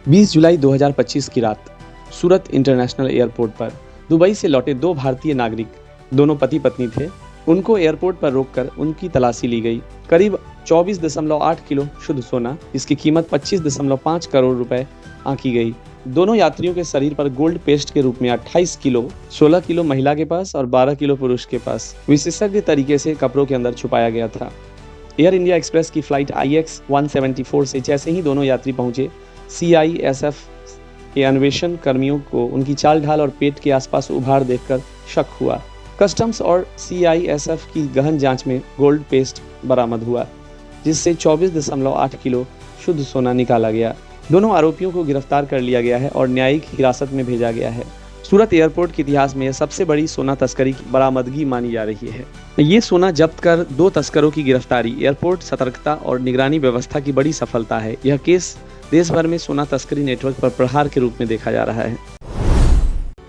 20 जुलाई 2025 की रात सूरत international airport पर दुबई से लौटे दो भारतीय नागरिक, दोनों पति पत्नी थे, उनको एयरपोर्ट पर रोककर उनकी तलाशी ली गई। करीब 24.8 किलो शुद्ध सोना, जिसकी कीमत 25.5 करोड़ रुपए आंकी गई। दोनों यात्रियों के शरीर पर गोल्ड पेस्ट के रूप में 28 किलो, 16 किलो महिला के पास और 12 किलो पुरुष के पास विशेषज्ञ तरीके से कपड़ों के अंदर छुपाया गया था। एयर इंडिया एक्सप्रेस की फ्लाइट IX 174 से जैसे ही दोनों यात्री पहुंचे, CISF के अन्वेषण कर्मियों को उनकी चाल ढाल और पेट के आसपास उभार देखकर शक हुआ। कस्टम्स और CISF की गहन जांच में गोल्ड पेस्ट बरामद हुआ, जिससे 24.8 किलो शुद्ध सोना निकाला गया। दोनों आरोपियों को गिरफ्तार कर लिया गया है और न्यायिक हिरासत में भेजा गया है। सूरत एयरपोर्ट के इतिहास में यह सबसे बड़ी सोना तस्करी की बरामदगी मानी जा रही है। ये सोना जब्त कर दो तस्करों की गिरफ्तारी एयरपोर्ट सतर्कता और निगरानी व्यवस्था की बड़ी सफलता है। यह केस देश भर में सोना तस्करी नेटवर्क पर प्रहार के रूप में देखा जा रहा है।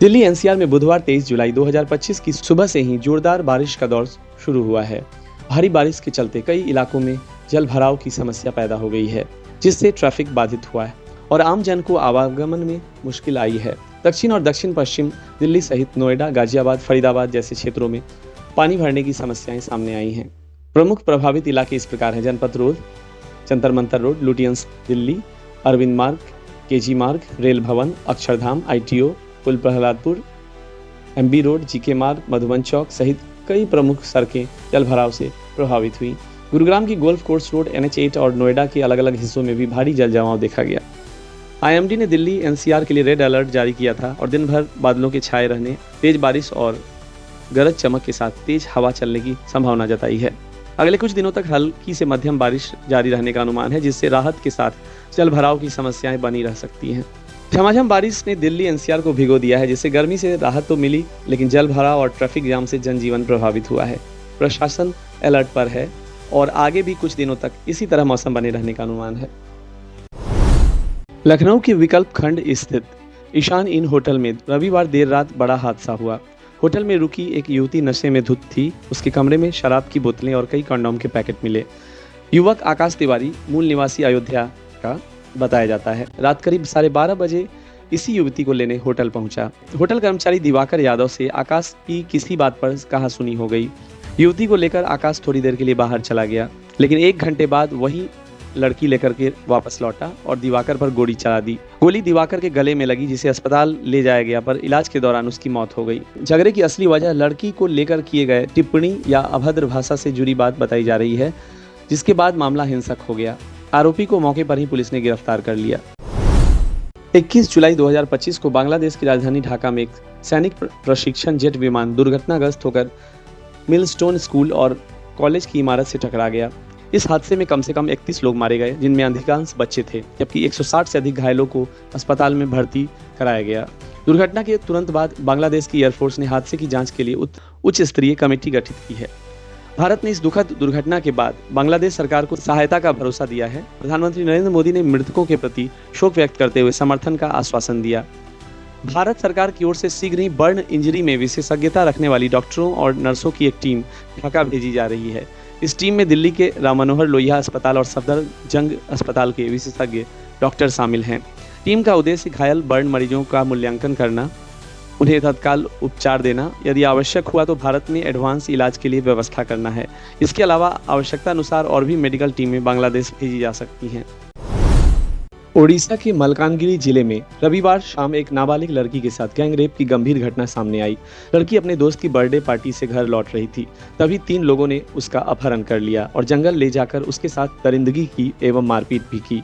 दिल्ली NCR में बुधवार 23 जुलाई 2025 की सुबह से ही जोरदार बारिश का दौर शुरू हुआ है। भारी बारिश के चलते कई इलाकों में जल भराव की समस्या पैदा हो गई है, जिससे ट्रैफिक बाधित हुआ है और आम जन को आवागमन में मुश्किल आई है। दक्षिण और दक्षिण पश्चिम दिल्ली सहित नोएडा, गाजियाबाद, फरीदाबाद जैसे क्षेत्रों में पानी भरने की समस्याएं सामने आई हैं। प्रमुख प्रभावित इलाके इस प्रकार हैं: Janpath road, Jantar Mantar road, Lutyens Delhi, Arvind Marg, KG Marg, rail Bhawan, Akshardham, ITO, Pul Prahladpur, MB road, GK Marg, Madhuban चौक सहित कई प्रमुख सड़कें जलभराव से प्रभावित हुई। गुरुग्राम की गोल्फ कोर्स रोड, NH8 और नोएडा के अलग अलग हिस्सों में भी भारी जल जमाव देखा गया। IMD ने दिल्ली NCR के लिए रेड अलर्ट जारी किया था और दिन भर बादलों के छाए रहने, तेज बारिश और गरज चमक के साथ तेज हवा चलने की संभावना जताई है। अगले कुछ दिनों तक हल्की से मध्यम बारिश जारी रहने का अनुमान है, जिससे राहत के साथ जल भराव की समस्याएं बनी रह सकती हैं। झमाझम बारिश ने दिल्ली NCR को भिगो दिया है, जिससे गर्मी से राहत तो मिली, लेकिन जल भराव और ट्रैफिक जाम से जनजीवन प्रभावित हुआ है। प्रशासन अलर्ट पर है और आगे भी कुछ दिनों तक इसी तरह मौसम बने रहने का अनुमान है। लखनऊ के विकल्प खंड स्थित ईशान इन होटल में रविवार देर रात बड़ा हादसा हुआ। होटल में रुकी एक युवती नशे में धुत थी। उसके कमरे में शराब की बोतलें और कई कंडोम के पैकेट मिले। युवक आकाश तिवारी मूल निवासी अयोध्या का बताया जाता है। रात करीब 12:30 बजे इसी युवती को लेने होटल पहुंचा। होटल कर्मचारी दिवाकर यादव से आकाश की किसी बात पर कहासुनी हो गई। युवती को लेकर आकाश थोड़ी देर के लिए बाहर चला गया, लेकिन 1 घंटे बाद वही लड़की लेकर के वापस लौटा और दिवाकर पर गोली चला दी। गोली दिवाकर के गले में लगी, जिसे अस्पताल ले जाया गया, पर इलाज के दौरान उसकी मौत हो गई। झगड़े की असली वजह लड़की को लेकर किए गए टिप्पणी या अभद्र भाषा से जुड़ी बात बताई जा रही है, जिसके बाद मामला हिंसक हो गया। आरोपी को मौके पर ही पुलिस ने गिरफ्तार कर लिया। 21 जुलाई 2025 को बांग्लादेश की राजधानी ढाका में एक सैनिक प्रशिक्षण जेट विमान दुर्घटनाग्रस्त होकर मिलस्टोन स्कूल और कॉलेज की इमारत से टकरा गया। इस हादसे में कम से कम 31 लोग मारे गए, जिनमें अधिकांश बच्चे थे, जबकि 160 से अधिक घायलों को अस्पताल में भर्ती कराया गया। दुर्घटना के तुरंत बाद बांग्लादेश की एयरफोर्स ने हादसे की जांच के लिए उच्च स्तरीय कमेटी गठित की है। भारत ने इस दुखद दुर्घटना के बाद बांग्लादेश सरकार को सहायता का भरोसा दिया है। प्रधानमंत्री नरेंद्र मोदी ने मृतकों के प्रति शोक व्यक्त करते हुए समर्थन का आश्वासन दिया। भारत सरकार की ओर से शीघ्र ही बर्न इंजरी में विशेषज्ञता रखने वाली डॉक्टरों और नर्सों की एक टीम ढाका भेजी जा रही है। इस टीम में दिल्ली के राम मनोहर लोहिया अस्पताल और सफदरजंग अस्पताल के विशेषज्ञ डॉक्टर शामिल हैं। टीम का उद्देश्य घायल बर्न मरीजों का मूल्यांकन करना, उन्हें तत्काल उपचार देना, यदि आवश्यक हुआ तो भारत में एडवांस इलाज के लिए व्यवस्था करना है। इसके अलावा आवश्यकता अनुसार और भी मेडिकल टीमें बांग्लादेश भेजी जा सकती हैं। ओडिशा के मलकानगिरी जिले में रविवार शाम एक नाबालिग लड़की के साथ गैंगरेप की गंभीर घटना सामने आई। लड़की अपने दोस्त की बर्थडे पार्टी से घर लौट रही थी, तभी 3 लोगों ने उसका अपहरण कर लिया और जंगल ले जाकर उसके साथ दरिंदगी की एवं मारपीट भी की।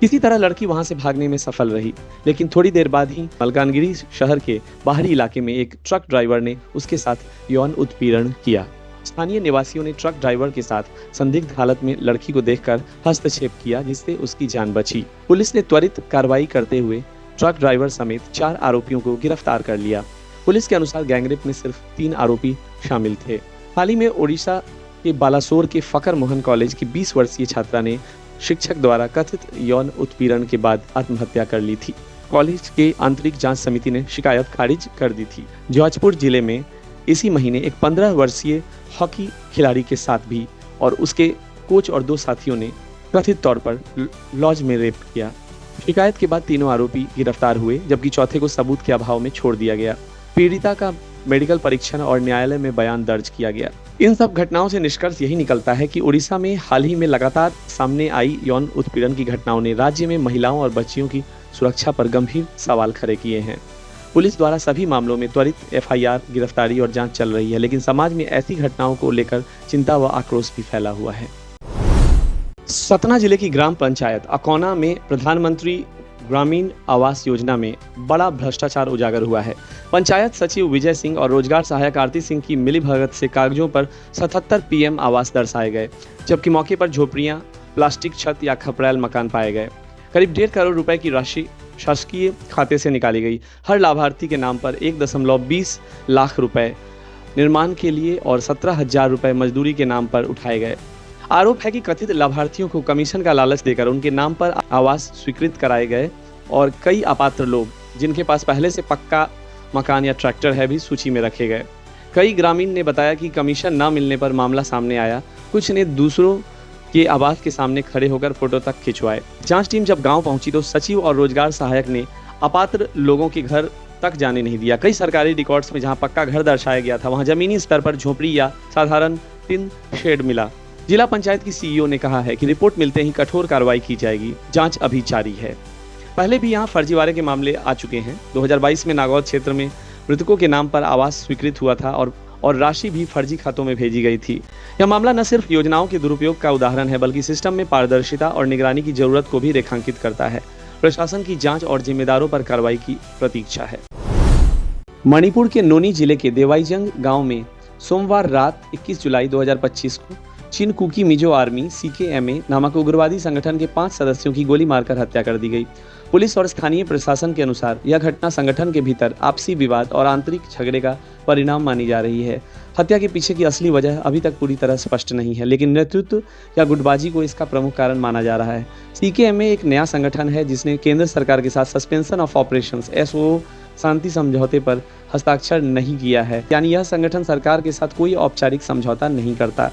किसी तरह लड़की वहां से भागने में सफल रही, लेकिन थोड़ी देर बाद ही मलकानगिरी शहर के बाहरी इलाके में एक ट्रक ड्राइवर ने उसके साथ यौन उत्पीड़न किया। स्थानीय निवासियों ने ट्रक ड्राइवर के साथ संदिग्ध हालत में लड़की को देखकर हस्तक्षेप किया, जिससे उसकी जान बची। पुलिस ने त्वरित कार्रवाई करते हुए ट्रक ड्राइवर समेत 4 आरोपियों को गिरफ्तार कर लिया। पुलिस के अनुसार गैंगरेप में सिर्फ 3 आरोपी शामिल थे। हाल ही में ओडिशा के बालासोर के फकर मोहन कॉलेज की 20 वर्षीय छात्रा ने शिक्षक द्वारा कथित यौन उत्पीड़न के बाद आत्महत्या कर ली थी। कॉलेज के आंतरिक जांच समिति ने शिकायत खारिज कर दी थी। जौजपुर जिले में इसी महीने एक 15 वर्षीय हॉकी खिलाड़ी के साथ भी और उसके कोच और 2 साथियों ने कथित तौर पर लॉज में रेप किया। शिकायत के बाद तीनों आरोपी गिरफ्तार हुए, जबकि चौथे को सबूत के अभाव में छोड़ दिया गया। पीड़िता का मेडिकल परीक्षण और न्यायालय में बयान दर्ज किया गया। इन सब घटनाओं से निष्कर्ष यही निकलता है कि उड़ीसा में हाल ही में लगातार सामने आई यौन उत्पीड़न की घटनाओं ने राज्य में महिलाओं और बच्चियों की सुरक्षा पर गंभीर सवाल खड़े किए हैं। पुलिस द्वारा सभी मामलों में त्वरित एफआईआर, गिरफ्तारी और जांच चल रही है, लेकिन समाज में ऐसी घटनाओं को लेकर चिंता व आक्रोश भी फैला हुआ है। सतना जिले की ग्राम पंचायत अकौना में प्रधानमंत्री ग्रामीण आवास योजना में बड़ा भ्रष्टाचार उजागर हुआ है। पंचायत सचिव विजय सिंह और रोजगार सहायक आरती सिंह की मिलीभगत से कागजों पर 77 पीएम आवास दर्शाए गए, जबकि मौके पर झोपड़ियां, प्लास्टिक छत या खपरैल मकान पाए गए। करीब 1.5 करोड़ रुपए की राशि शासकीय खाते से निकाली गई। हर लाभार्थी के नाम पर 1.20 लाख रुपए निर्माण के लिए और 17,000 रुपए मजदूरी के नाम पर उठाए गए। आरोप है कि कथित लाभार्थियों को कमीशन का लालच देकर उनके नाम पर आवास स्वीकृत कराए गए और कई अपात्र लोग जिनके पास पहले से पक्का मकान या ट्रैक्टर है भी सूची में रखे गए। कई ग्रामीण ने बताया कि कमीशन न मिलने पर मामला सामने आया। कुछ ने दूसरों के आवास के सामने खड़े होकर फोटो तक खिंचवाए। जांच टीम जब गांव पहुंची तो सचिव और रोजगार सहायक ने अपात्र लोगों के घर तक जाने नहीं दिया। कई सरकारी रिकॉर्ड्स में जहां पक्का घर दर्शाया गया था, वहां जमीनी स्तर पर झोपड़ी या साधारण टिन शेड मिला। जिला पंचायत की सीईओ ने कहा है कि रिपोर्ट मिलते ही कठोर कार्रवाई की जाएगी। जांच अभी जारी है। पहले भी यहां फर्जीवाड़े के मामले आ चुके हैं। 2022 में नागौद क्षेत्र में मृतकों के नाम पर आवास स्वीकृत हुआ था और राशि भी फर्जी खातों में भेजी गई थी। यह मामला न सिर्फ योजनाओं के दुरुपयोग का उदाहरण है, बल्कि सिस्टम में पारदर्शिता और निगरानी की जरूरत को भी रेखांकित करता है। प्रशासन की जांच और जिम्मेदारों पर कार्रवाई की प्रतीक्षा है। मणिपुर के नोनी जिले के देवाईजंग गांव में सोमवार रात 21 जुलाई 2025 को चीन कुकी मिजो आर्मी CKMA नामक उग्रवादी संगठन के 5 सदस्यों की गोली मारकर हत्या कर दी गई। पुलिस और स्थानीय प्रशासन के अनुसार यह घटना संगठन के भीतर आपसी विवाद और आंतरिक झगड़े का परिणाम मानी जा रही है। हत्या के पीछे की असली वजह अभी तक पूरी तरह स्पष्ट नहीं है, लेकिन नेतृत्व या गुटबाजी को इसका प्रमुख कारण माना जा रहा है। CKMA एक नया संगठन है जिसने केंद्र सरकार के साथ सस्पेंशन ऑफ ऑपरेशंस SOO शांति समझौते पर हस्ताक्षर नहीं किया है, यानी यह संगठन सरकार के साथ कोई औपचारिक समझौता नहीं करता।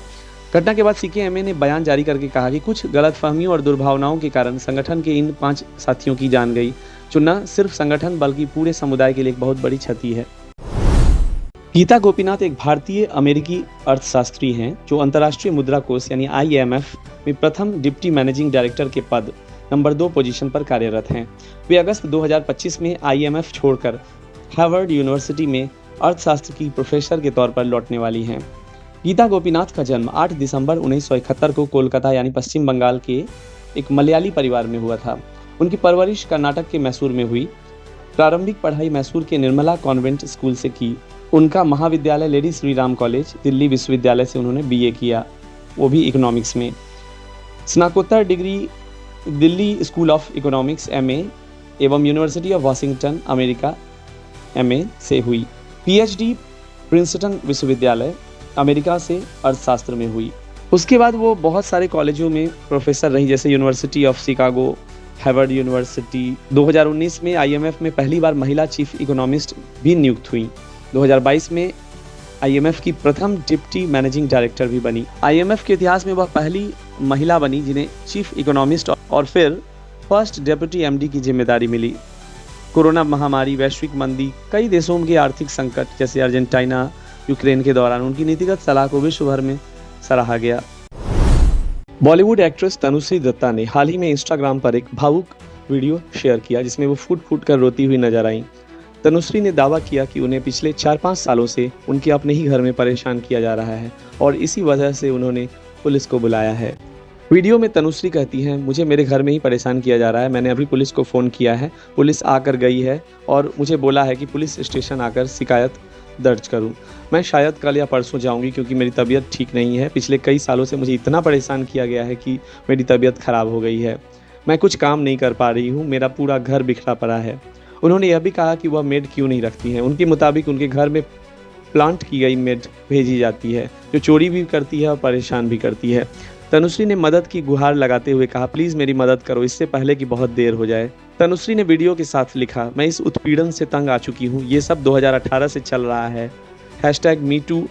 घटना के बाद CKMA ने बयान जारी करके कहा कि कुछ गलतफहमियों और दुर्भावनाओं के कारण संगठन के इन 5 साथियों की जान गई, जो न सिर्फ संगठन बल्कि पूरे समुदाय के लिए एक बहुत बड़ी क्षति है। गीता गोपीनाथ एक भारतीय अमेरिकी अर्थशास्त्री हैं जो अंतर्राष्ट्रीय मुद्रा कोष यानी IMF में प्रथम डिप्टी मैनेजिंग डायरेक्टर के पद नंबर 2 पोजीशन पर कार्यरत हैं। वे अगस्त 2025 में IMF छोड़कर हार्वर्ड यूनिवर्सिटी में अर्थशास्त्र की प्रोफेसर के तौर पर लौटने वाली हैं। गीता गोपीनाथ का जन्म 8 दिसंबर 1971 को कोलकाता यानी पश्चिम बंगाल के एक मलयाली परिवार में हुआ था। उनकी परवरिश कर्नाटक के मैसूर में हुई। प्रारंभिक पढ़ाई मैसूर के निर्मला कॉन्वेंट स्कूल से की। उनका महाविद्यालय लेडी श्री राम कॉलेज, दिल्ली विश्वविद्यालय से उन्होंने BA किया, वो भी इकोनॉमिक्स में। स्नातकोत्तर degree Delhi school of economics MA एवं university of Washington America MA से हुई। PhD प्रिंसटन विश्वविद्यालय अमेरिका से अर्थशास्त्र में हुई। उसके बाद वो बहुत सारे कॉलेजों में प्रोफेसर रही, जैसे university of Chicago, Harvard university. 2019 में IMF में पहली बार महिला चीफ इकोनॉमिस्ट भी नियुक्त हुई। 2022 में IMF की प्रथम डिप्टी मैनेजिंग डायरेक्टर भी बनी। IMF के इतिहास में वह पहली महिला बनी जिन्हें चीफ इकोनॉमिस्ट और फिर फर्स्ट डेप्यूटी MD की जिम्मेदारी मिली। कोरोना महामारी, वैश्विक मंदी, कई देशों के आर्थिक संकट जैसे अर्जेंटीना, यूक्रेन के दौरान उनकी नीतिगत सलाह को विश्व भर में सराहा गया। बॉलीवुड एक्ट्रेस तनुश्री दत्ता ने हाल ही में इंस्टाग्राम पर एक भावुक वीडियो शेयर किया जिसमें वो फूट फूट कर रोती हुई नजर आईं। तनुश्री ने दावा किया कि उन्हें पिछले 4-5 सालों से उनके अपने ही घर में परेशान किया जा रहा है और इसी वजह से उन्होंने पुलिस को बुलाया है। वीडियो में तनुश्री कहती हैं, मुझे मेरे घर में ही परेशान किया जा रहा है। मैंने अभी पुलिस को फ़ोन किया है, पुलिस आकर गई है और मुझे बोला है कि पुलिस स्टेशन आकर शिकायत दर्ज करूं। मैं शायद कल या परसों जाऊंगी क्योंकि मेरी तबीयत ठीक नहीं है। पिछले कई सालों से मुझे इतना परेशान किया गया है कि मेरी तबीयत ख़राब हो गई है। मैं कुछ काम नहीं कर पा रही हूँ, मेरा पूरा घर बिखरा पड़ा है। उन्होंने यह भी कहा कि वह मेड क्यों नहीं रखती हैं। उनके मुताबिक उनके घर में प्लांट की गई मेड भेजी जाती है जो चोरी भी करती है और परेशान भी करती है। तनुश्री ने मदद की गुहार लगाते हुए कहा, प्लीज़ मेरी मदद करो, इससे पहले कि बहुत देर हो जाए। तनुश्री ने वीडियो के साथ लिखा, मैं इस उत्पीड़न से तंग आ चुकी हूँ। ये सब 2018 से चल रहा है, #MeToo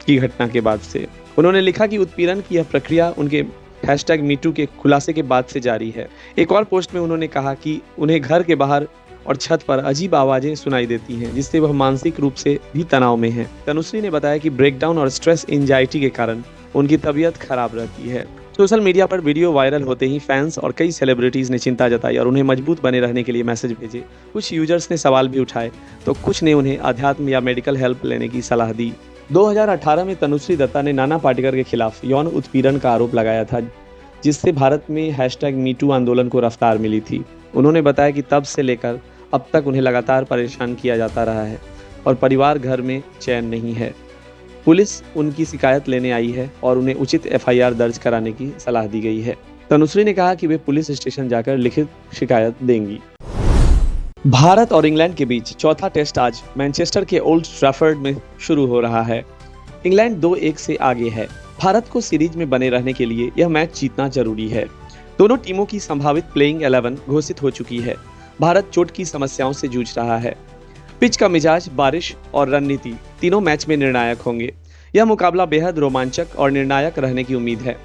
की घटना के बाद से। उन्होंने लिखा कि उत्पीड़न की यह प्रक्रिया उनके #MeToo के खुलासे के बाद से जारी है। एक और पोस्ट में उन्होंने कहा कि उन्हें घर के बाहर और छत पर अजीब आवाज़ें सुनाई देती हैं, जिससे वह मानसिक रूप से भी तनाव में हैं। तनुश्री ने बताया कि ब्रेकडाउन और स्ट्रेस एंजाइटी के कारण उनकी तबीयत खराब रहती है। सोशल मीडिया पर वीडियो वायरल होते ही फैंस और कई सेलिब्रिटीज़ ने चिंता जताई और उन्हें मजबूत बने रहने के लिए मैसेज भेजे। कुछ यूजर्स ने सवाल भी उठाए, तो कुछ ने उन्हें अध्यात्म या मेडिकल हेल्प लेने की सलाह दी। 2018 में तनुश्री दत्ता ने नाना पाटेकर के खिलाफ यौन उत्पीड़न का आरोप लगाया था, जिससे भारत में #MeToo आंदोलन को रफ्तार मिली थी। उन्होंने बताया कि तब से लेकर अब तक उन्हें लगातार परेशान किया जाता रहा है और परिवार घर में चैन नहीं है। पुलिस उनकी शिकायत लेने आई है और उन्हें उचित FIR दर्ज कराने की सलाह दी गई है। तनुश्री ने कहा कि वे पुलिस स्टेशन जाकर लिखित शिकायत देंगी। भारत और इंग्लैंड के बीच चौथा टेस्ट आज मैनचेस्टर के ओल्ड ट्रैफर्ड में शुरू हो रहा है। इंग्लैंड 2-1 से आगे है। भारत को सीरीज में बने रहने के लिए यह मैच जीतना जरूरी है। दोनों टीमों की संभावित प्लेइंग 11 घोषित हो चुकी है। भारत चोट की समस्याओं से जूझ रहा है। पिच का मिजाज, बारिश और रणनीति तीनों मैच में निर्णायक होंगे। यह मुकाबला बेहद रोमांचक और निर्णायक रहने की उम्मीद है।